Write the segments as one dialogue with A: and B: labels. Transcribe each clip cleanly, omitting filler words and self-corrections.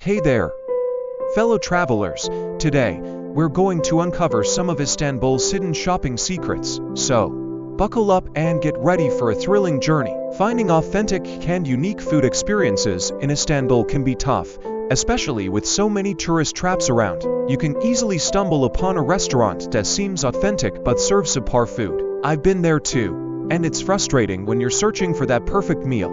A: Hey there, fellow travelers. Today, we're going to uncover some of Istanbul's hidden shopping secrets. So, buckle up and get ready for a thrilling journey. Finding authentic and unique food experiences in Istanbul can be tough, especially with so many tourist traps around. You can easily stumble upon a restaurant that seems authentic but serves subpar food. I've been there too, and it's frustrating when you're searching for that perfect meal.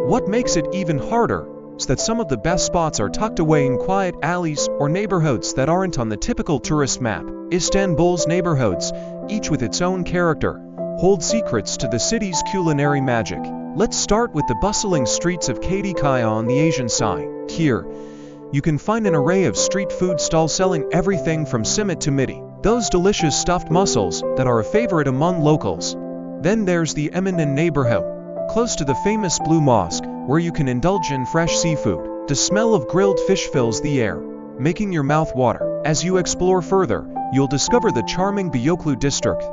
A: What makes it even harder is that some of the best spots are tucked away in quiet alleys or neighborhoods that aren't on the typical tourist map. Istanbul's neighborhoods, each with its own character, hold secrets to the city's culinary magic. Let's start with the bustling streets of Kadıköy on the Asian side. Here, you can find an array of street food stalls selling everything from simit to midi, those delicious stuffed mussels that are a favorite among locals. Then there's the Eminönü neighborhood, close to the famous Blue Mosque, where you can indulge in fresh seafood. The smell of grilled fish fills the air, making your mouth water. As you explore further, you'll discover the charming Beyoğlu district.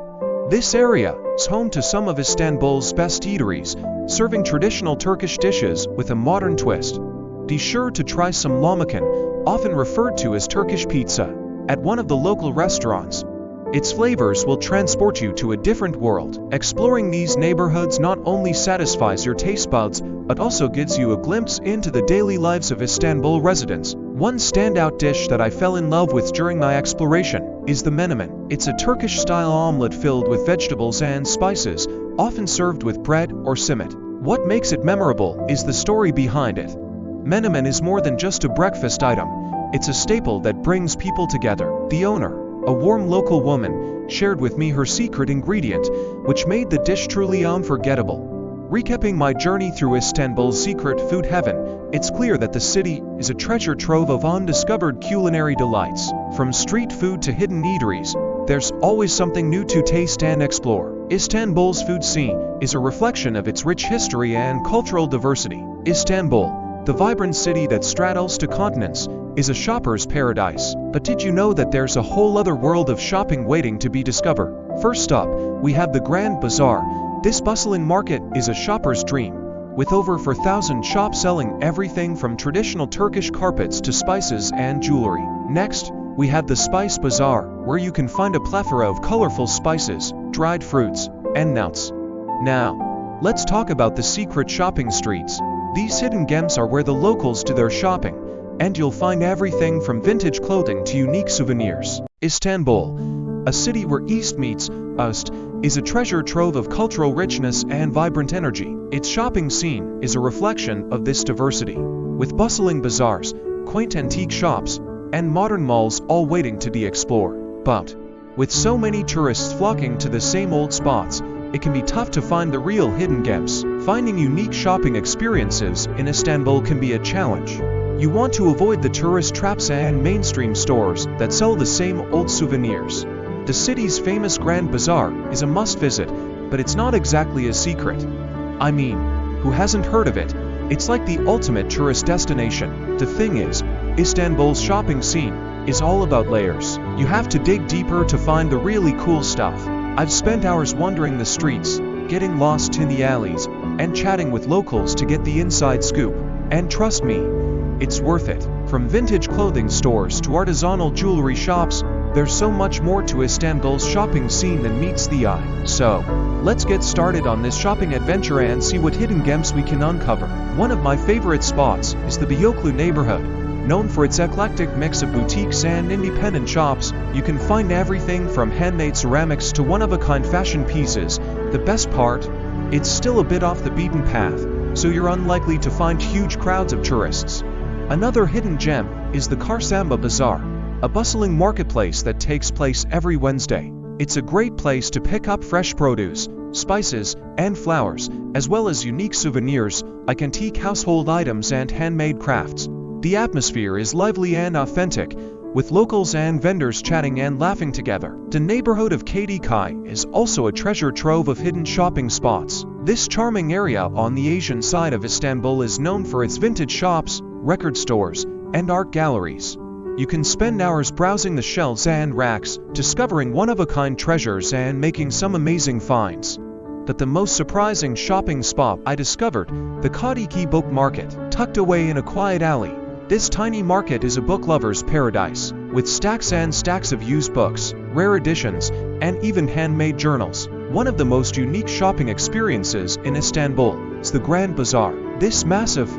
A: This area is home to some of Istanbul's best eateries, serving traditional Turkish dishes with a modern twist. Be sure to try some lahmacun, often referred to as Turkish pizza, at one of the local restaurants. Its flavors will transport you to a different world. Exploring these neighborhoods not only satisfies your taste buds, but also gives you a glimpse into the daily lives of Istanbul residents. One standout dish that I fell in love with during my exploration is the menemen. It's a Turkish-style omelet filled with vegetables and spices, often served with bread or simit. What makes it memorable is the story behind it. Menemen is more than just a breakfast item. It's a staple that brings people together. The owner, a warm local woman, shared with me her secret ingredient, which made the dish truly unforgettable. Recapping my journey through Istanbul's secret food heaven, it's clear that the city is a treasure trove of undiscovered culinary delights. From street food to hidden eateries, there's always something new to taste and explore. Istanbul's food scene is a reflection of its rich history and cultural diversity. Istanbul, the vibrant city that straddles two continents, is a shopper's paradise. But did you know that there's a whole other world of shopping waiting to be discovered? First up, we have the Grand Bazaar. This bustling market is a shopper's dream, with over 4,000 shops selling everything from traditional Turkish carpets to spices and jewelry. Next, we have the Spice Bazaar, where you can find a plethora of colorful spices, dried fruits, and nuts. Now, let's talk about the secret shopping streets. These hidden gems are where the locals do their shopping, and you'll find everything from vintage clothing to unique souvenirs. Istanbul, a city where East meets West, is a treasure trove of cultural richness and vibrant energy. Its shopping scene is a reflection of this diversity, with bustling bazaars, quaint antique shops, and modern malls all waiting to be explored. But, with so many tourists flocking to the same old spots, it can be tough to find the real hidden gems. Finding unique shopping experiences in Istanbul can be a challenge. You want to avoid the tourist traps and mainstream stores that sell the same old souvenirs. The city's famous Grand Bazaar is a must-visit, but it's not exactly a secret. I mean, who hasn't heard of it? It's like the ultimate tourist destination. The thing is, Istanbul's shopping scene is all about layers. You have to dig deeper to find the really cool stuff. I've spent hours wandering the streets, getting lost in the alleys, and chatting with locals to get the inside scoop. And trust me, it's worth it. From vintage clothing stores to artisanal jewelry shops, there's so much more to Istanbul's shopping scene than meets the eye. So, let's get started on this shopping adventure and see what hidden gems we can uncover. One of my favorite spots is the Beyoğlu neighborhood. Known for its eclectic mix of boutiques and independent shops, you can find everything from handmade ceramics to one-of-a-kind fashion pieces. The best part? It's still a bit off the beaten path, so you're unlikely to find huge crowds of tourists. Another hidden gem is the Çarşamba Bazaar, a bustling marketplace that takes place every Wednesday. It's a great place to pick up fresh produce, spices, and flowers, as well as unique souvenirs like antique household items and handmade crafts. The atmosphere is lively and authentic, with locals and vendors chatting and laughing together. The neighborhood of Kadıköy is also a treasure trove of hidden shopping spots. This charming area on the Asian side of Istanbul is known for its vintage shops, record stores, and art galleries. You can spend hours browsing the shelves and racks, discovering one-of-a-kind treasures and making some amazing finds. But the most surprising shopping spot I discovered, the Kadıköy Book Market, tucked away in a quiet alley. This tiny market is a book lover's paradise, with stacks and stacks of used books, rare editions, and even handmade journals. One of the most unique shopping experiences in Istanbul is the Grand Bazaar. This massive,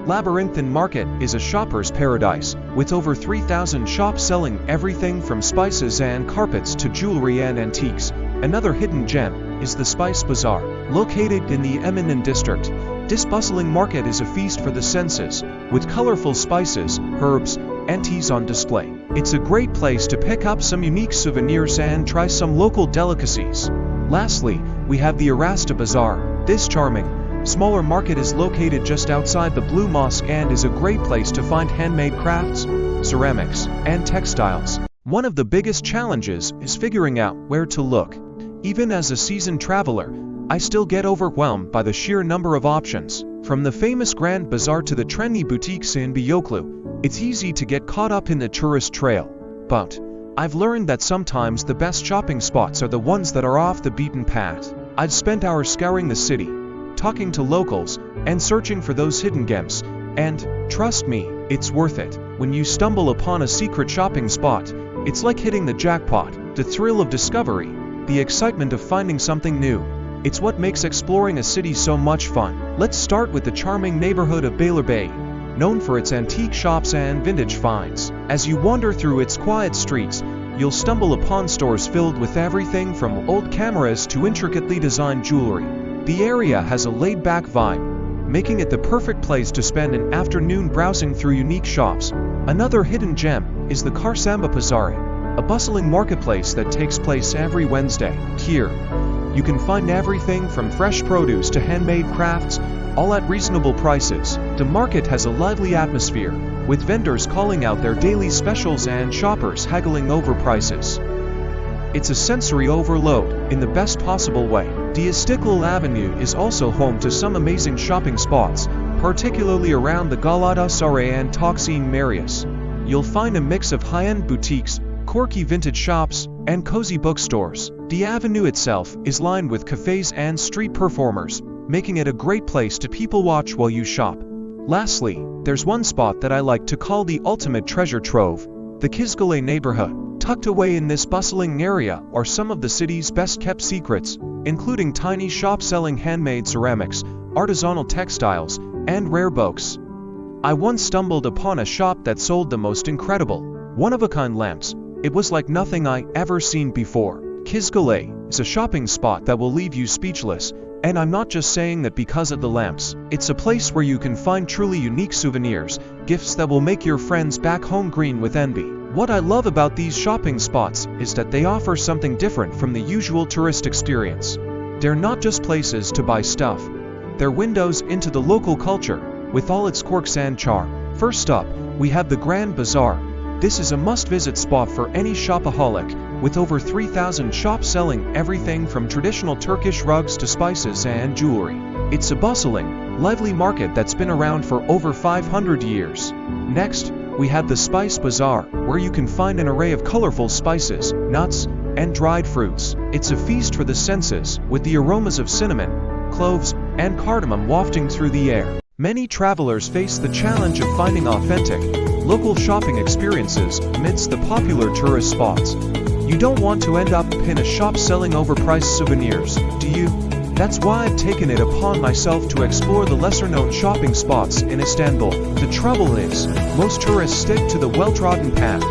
A: labyrinthine market is a shopper's paradise, with over 3,000 shops selling everything from spices and carpets to jewelry and antiques. Another hidden gem is the Spice Bazaar, located in the Eminent district. This bustling market is a feast for the senses, with colorful spices, herbs, and teas on display. It's a great place to pick up some unique souvenirs and try some local delicacies. Lastly, we have the Artisan Bazaar. This charming, smaller market is located just outside the Blue Mosque and is a great place to find handmade crafts, ceramics, and textiles. One of the biggest challenges is figuring out where to look. Even as a seasoned traveler, I still get overwhelmed by the sheer number of options. From the famous Grand Bazaar to the trendy boutiques in Beyoğlu, it's easy to get caught up in the tourist trail. But I've learned that sometimes the best shopping spots are the ones that are off the beaten path. I've spent hours scouring the city, talking to locals, and searching for those hidden gems. And, trust me, it's worth it. When you stumble upon a secret shopping spot, it's like hitting the jackpot. The thrill of discovery, the excitement of finding something new. It's what makes exploring a city so much fun. Let's start with the charming neighborhood of Beylerbeyi, known for its antique shops and vintage finds. As you wander through its quiet streets, you'll stumble upon stores filled with everything from old cameras to intricately designed jewelry. The area has a laid-back vibe, making it the perfect place to spend an afternoon browsing through unique shops. Another hidden gem is the Çarşamba Pazarı, a bustling marketplace that takes place every Wednesday. Here, you can find everything from fresh produce to handmade crafts, all at reasonable prices. The market has a lively atmosphere, with vendors calling out their daily specials and shoppers haggling over prices. It's a sensory overload in the best possible way. The Istiklal Avenue is also home to some amazing shopping spots, particularly around the Galatasaray and Taksim areas. You'll find a mix of high-end boutiques, quirky vintage shops, and cozy bookstores. The avenue itself is lined with cafes and street performers, making it a great place to people watch while you shop. Lastly, there's one spot that I like to call the ultimate treasure trove, the Kizgale neighborhood. Tucked away in this bustling area are some of the city's best-kept secrets, including tiny shops selling handmade ceramics, artisanal textiles, and rare books. I once stumbled upon a shop that sold the most incredible, one-of-a-kind lamps. It was like nothing I ever seen before. Kizgale is a shopping spot that will leave you speechless, and I'm not just saying that because of the lamps. It's a place where you can find truly unique souvenirs, gifts that will make your friends back home green with envy. What I love about these shopping spots is that they offer something different from the usual tourist experience. They're not just places to buy stuff. They're windows into the local culture, with all its quirks and charm. First up, we have the Grand Bazaar. This is a must-visit spot for any shopaholic, with over 3,000 shops selling everything from traditional Turkish rugs to spices and jewelry. It's a bustling, lively market that's been around for over 500 years. Next, we have the Spice Bazaar, where you can find an array of colorful spices, nuts, and dried fruits. It's a feast for the senses, with the aromas of cinnamon, cloves, and cardamom wafting through the air. Many travelers face the challenge of finding authentic, local shopping experiences amidst the popular tourist spots. You don't want to end up in a shop selling overpriced souvenirs, do you? That's why I've taken it upon myself to explore the lesser-known shopping spots in Istanbul. The trouble is, most tourists stick to the well-trodden path,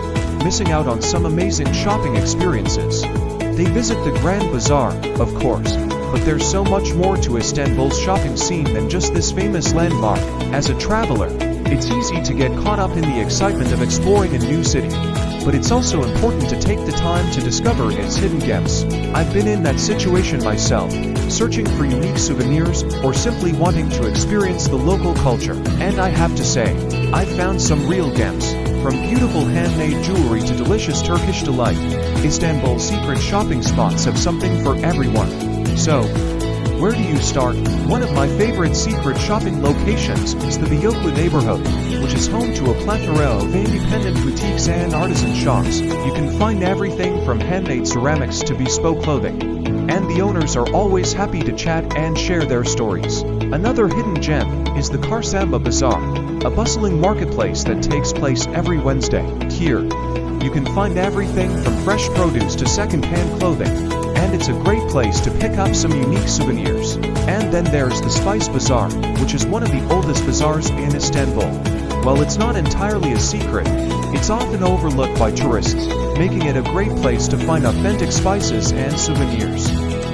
A: missing out on some amazing shopping experiences. They visit the Grand Bazaar, of course, but there's so much more to Istanbul's shopping scene than just this famous landmark. As a traveler, it's easy to get caught up in the excitement of exploring a new city, but it's also important to take the time to discover its hidden gems. I've been in that situation myself, searching for unique souvenirs or simply wanting to experience the local culture. And I have to say, I've found some real gems. From beautiful handmade jewelry to delicious Turkish delight, Istanbul's secret shopping spots have something for everyone. So, where do you start? One of my favorite secret shopping locations is the Beyoğlu neighborhood, which is home to a plethora of independent boutiques and artisan shops. You can find everything from handmade ceramics to bespoke clothing, and the owners are always happy to chat and share their stories. Another hidden gem is the Çarşamba Bazaar, a bustling marketplace that takes place every Wednesday. Here, you can find everything from fresh produce to second-hand clothing, and it's a great place to pick up some unique souvenirs. And then there's the Spice Bazaar, which is one of the oldest bazaars in Istanbul. While it's not entirely a secret, it's often overlooked by tourists, making it a great place to find authentic spices and souvenirs.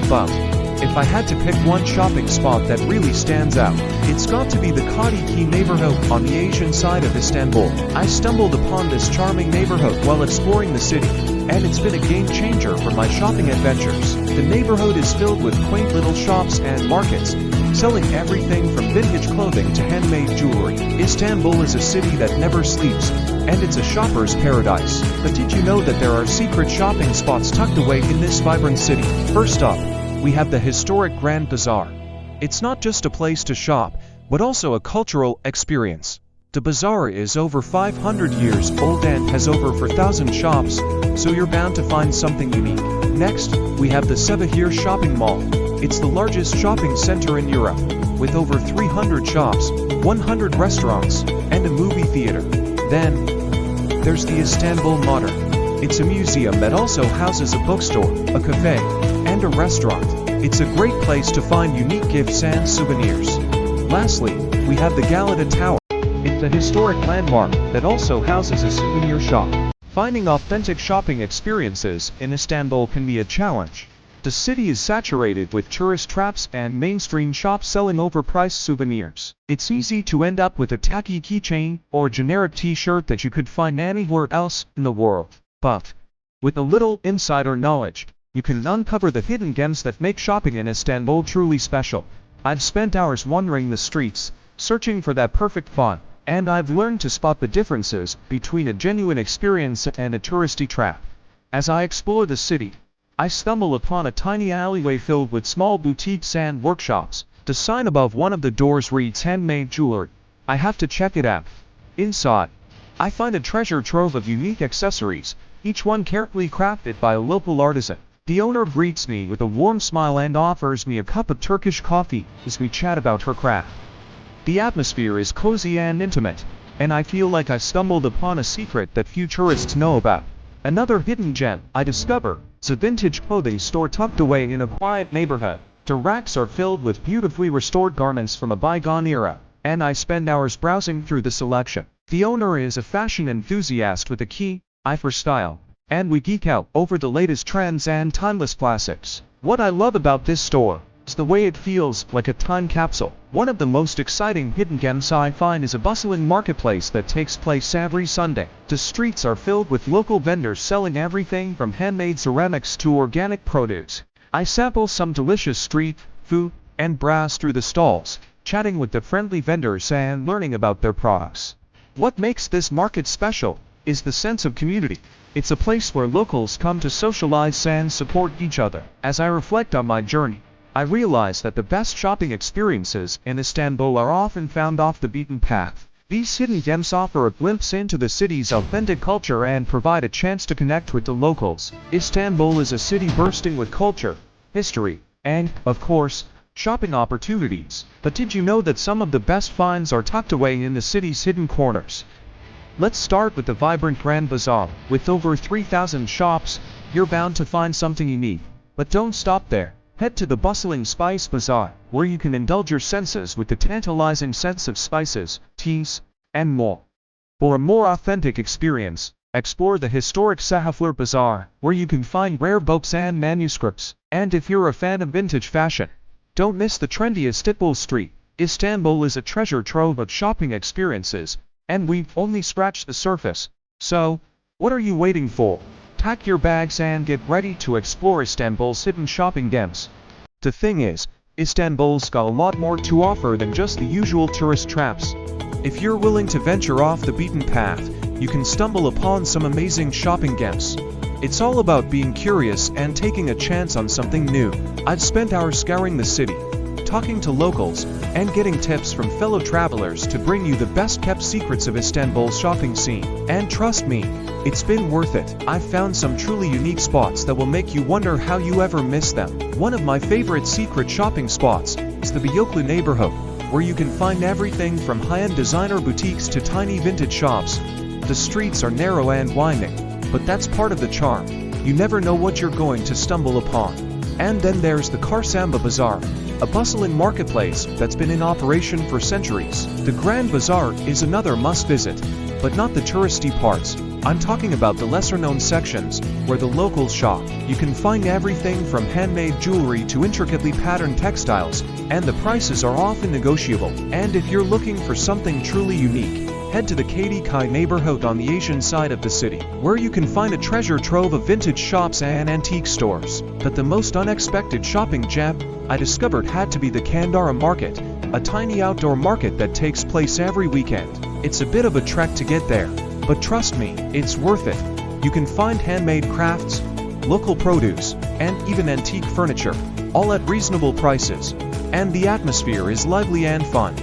A: But if I had to pick one shopping spot that really stands out, it's got to be the Kadıköy neighborhood on the Asian side of Istanbul. I stumbled upon this charming neighborhood while exploring the city, and it's been a game changer for my shopping adventures. The neighborhood is filled with quaint little shops and markets, selling everything from vintage clothing to handmade jewelry. Istanbul is a city that never sleeps, and it's a shopper's paradise. But did you know that there are secret shopping spots tucked away in this vibrant city? First up, we have the historic Grand Bazaar. It's not just a place to shop, but also a cultural experience. The bazaar is over 500 years old and has over 4,000 shops, so you're bound to find something unique. Next, we have the savviest shopping mall. It's the largest shopping center in Europe, with over 300 shops, 100 restaurants, and a movie theater. Then, there's the Istanbul Modern. It's a museum that also houses a bookstore, a cafe, and a restaurant. It's a great place to find unique gifts and souvenirs. Lastly, we have the Galata Tower. It's a historic landmark that also houses a souvenir shop. Finding authentic shopping experiences in Istanbul can be a challenge. The city is saturated with tourist traps and mainstream shops selling overpriced souvenirs. It's easy to end up with a tacky keychain or generic t-shirt that you could find anywhere else in the world. But with a little insider knowledge, you can uncover the hidden gems that make shopping in Istanbul truly special. I've spent hours wandering the streets, searching for that perfect find, and I've learned to spot the differences between a genuine experience and a touristy trap. As I explore the city, I stumble upon a tiny alleyway filled with small boutiques and workshops. The sign above one of the doors reads handmade jewelry. I have to check it out. Inside, I find a treasure trove of unique accessories, each one carefully crafted by a local artisan. The owner greets me with a warm smile and offers me a cup of Turkish coffee as we chat about her craft. The atmosphere is cozy and intimate, and I feel like I stumbled upon a secret that few tourists know about. Another hidden gem I discover is a vintage clothing store tucked away in a quiet neighborhood. The racks are filled with beautifully restored garments from a bygone era, and I spend hours browsing through the selection. The owner is a fashion enthusiast with a keen eye for style, and we geek out over the latest trends and timeless classics. What I love about this store is the way it feels like a time capsule. One of the most exciting hidden gems I find is a bustling marketplace that takes place every Sunday. The streets are filled with local vendors selling everything from handmade ceramics to organic produce. I sample some delicious street food and browse through the stalls, chatting with the friendly vendors and learning about their products. What makes this market special is the sense of community. It's a place where locals come to socialize and support each other. As I reflect on my journey, I realize that the best shopping experiences in Istanbul are often found off the beaten path. These hidden gems offer a glimpse into the city's authentic culture and provide a chance to connect with the locals. Istanbul is a city bursting with culture, history, and, of course, shopping opportunities. But did you know that some of the best finds are tucked away in the city's hidden corners? Let's start with the vibrant Grand Bazaar. With over 3,000 shops, you're bound to find something unique. But don't stop there. Head to the bustling Spice Bazaar, where you can indulge your senses with the tantalizing scents of spices, teas, and more. For a more authentic experience, explore the historic savviest Bazaar, where you can find rare books and manuscripts. And if you're a fan of vintage fashion, don't miss the trendy Istanbul street. Istanbul is a treasure trove of shopping experiences, and we've only scratched the surface. So, what are you waiting for? Pack your bags and get ready to explore Istanbul's hidden shopping gems. The thing is, Istanbul's got a lot more to offer than just the usual tourist traps. If you're willing to venture off the beaten path, you can stumble upon some amazing shopping gems. It's all about being curious and taking a chance on something new. I've spent hours scouring the city, talking to locals, and getting tips from fellow travelers to bring you the best-kept secrets of Istanbul's shopping scene. And trust me, it's been worth it. I've found some truly unique spots that will make you wonder how you ever missed them. One of my favorite secret shopping spots is the Beyoğlu neighborhood. where you can find everything from high-end designer boutiques to tiny vintage shops. The streets are narrow and winding, but that's part of the charm. You never know what you're going to stumble upon. And then there's the Çarşamba Bazaar, a bustling marketplace that's been in operation for centuries. The Grand Bazaar is another must-visit, but not the touristy parts. I'm talking about the lesser-known sections, where the locals shop. You can find everything from handmade jewelry to intricately patterned textiles, and the prices are often negotiable. And if you're looking for something truly unique, head to the Kadıköy neighborhood on the Asian side of the city, where you can find a treasure trove of vintage shops and antique stores. But the most unexpected shopping gem I discovered had to be the Kandara Market, a tiny outdoor market that takes place every weekend. It's a bit of a trek to get there, but trust me, it's worth it. You can find handmade crafts, local produce, and even antique furniture, all at reasonable prices. And the atmosphere is lively and fun,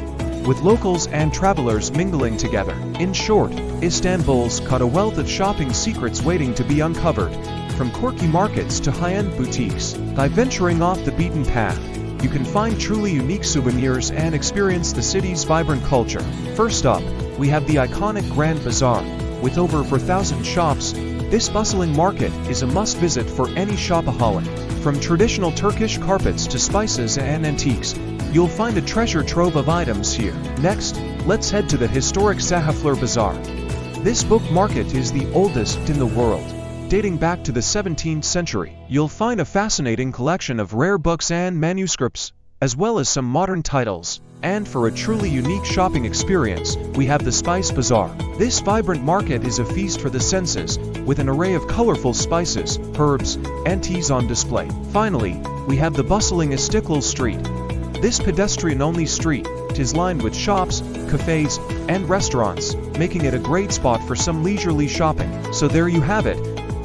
A: with locals and travelers mingling together. In short, Istanbul's got a wealth of shopping secrets waiting to be uncovered, from quirky markets to high-end boutiques. By venturing off the beaten path, you can find truly unique souvenirs and experience the city's vibrant culture. First up, we have the iconic Grand Bazaar. With over 4,000 shops, this bustling market is a must-visit for any shopaholic. From traditional Turkish carpets to spices and antiques, you'll find a treasure trove of items here. Next, let's head to the historic Sahaflar Bazaar. This book market is the oldest in the world. Dating back to the 17th century, you'll find a fascinating collection of rare books and manuscripts, as well as some modern titles. And for a truly unique shopping experience, we have the Spice Bazaar. This vibrant market is a feast for the senses, with an array of colorful spices, herbs, and teas on display. Finally, we have the bustling Istiklal Street. This pedestrian-only street is lined with shops, cafes, and restaurants, making it a great spot for some leisurely shopping. So there you have it,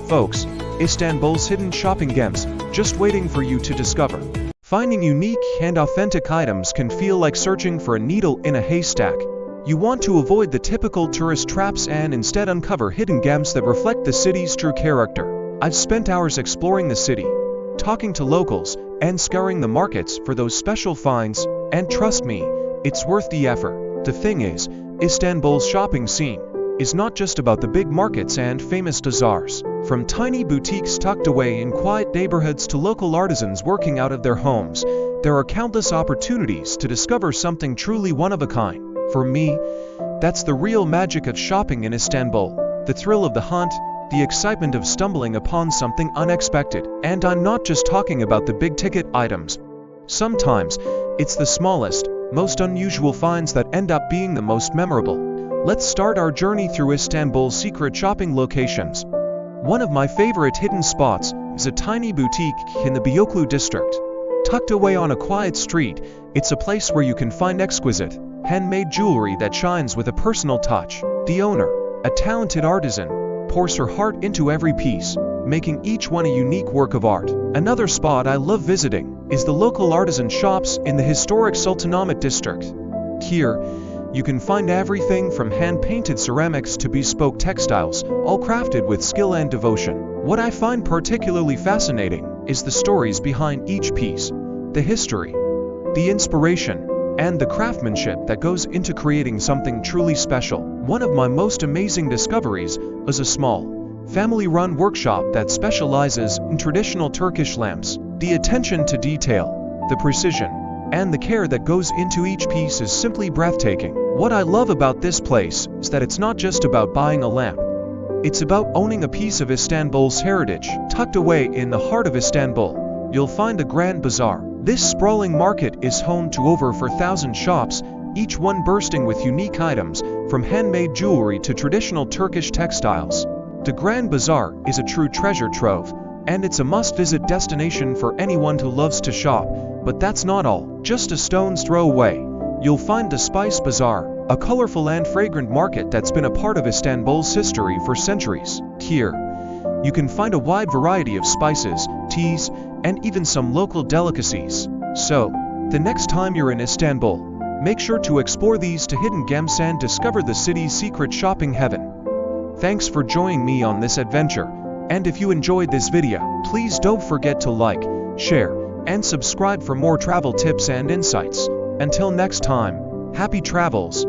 A: folks, Istanbul's hidden shopping gems, just waiting for you to discover. Finding unique and authentic items can feel like searching for a needle in a haystack. You want to avoid the typical tourist traps and instead uncover hidden gems that reflect the city's true character. I've spent hours exploring the city, talking to locals, and scouring the markets for those special finds, and trust me, it's worth the effort. The thing is, Istanbul's shopping scene is not just about the big markets and famous bazaars. From tiny boutiques tucked away in quiet neighborhoods to local artisans working out of their homes, there are countless opportunities to discover something truly one of a kind. For me, that's the real magic of shopping in Istanbul, the thrill of the hunt, the excitement of stumbling upon something unexpected. And I'm not just talking about the big-ticket items. Sometimes, it's the smallest, most unusual finds that end up being the most memorable. Let's start our journey through Istanbul's secret shopping locations. One of my favorite hidden spots is a tiny boutique in the Beyoğlu district. Tucked away on a quiet street, it's a place where you can find exquisite, handmade jewelry that shines with a personal touch. The owner, a talented artisan, pours her heart into every piece, making each one a unique work of art. Another spot I love visiting is the local artisan shops in the historic Sultanahmet district. Here, you can find everything from hand-painted ceramics to bespoke textiles, all crafted with skill and devotion. What I find particularly fascinating is the stories behind each piece, the history, the inspiration, and the craftsmanship that goes into creating something truly special. One of my most amazing discoveries is a small, family-run workshop that specializes in traditional Turkish lamps. The attention to detail, the precision, and the care that goes into each piece is simply breathtaking. What I love about this place is that it's not just about buying a lamp. It's about owning a piece of Istanbul's heritage. Tucked away in the heart of Istanbul, you'll find the Grand Bazaar. This sprawling market is home to over 4,000 shops, each one bursting with unique items, from handmade jewelry to traditional Turkish textiles. The Grand Bazaar is a true treasure trove, and it's a must-visit destination for anyone who loves to shop. But that's not all. Just a stone's throw away, you'll find the Spice Bazaar, a colorful and fragrant market that's been a part of Istanbul's history for centuries. Here, you can find a wide variety of spices, teas, and even some local delicacies. So, the next time you're in Istanbul, make sure to explore these hidden gems and discover the city's secret shopping heaven. Thanks for joining me on this adventure, and if you enjoyed this video, please don't forget to like, share, and subscribe for more travel tips and insights. Until next time, happy travels.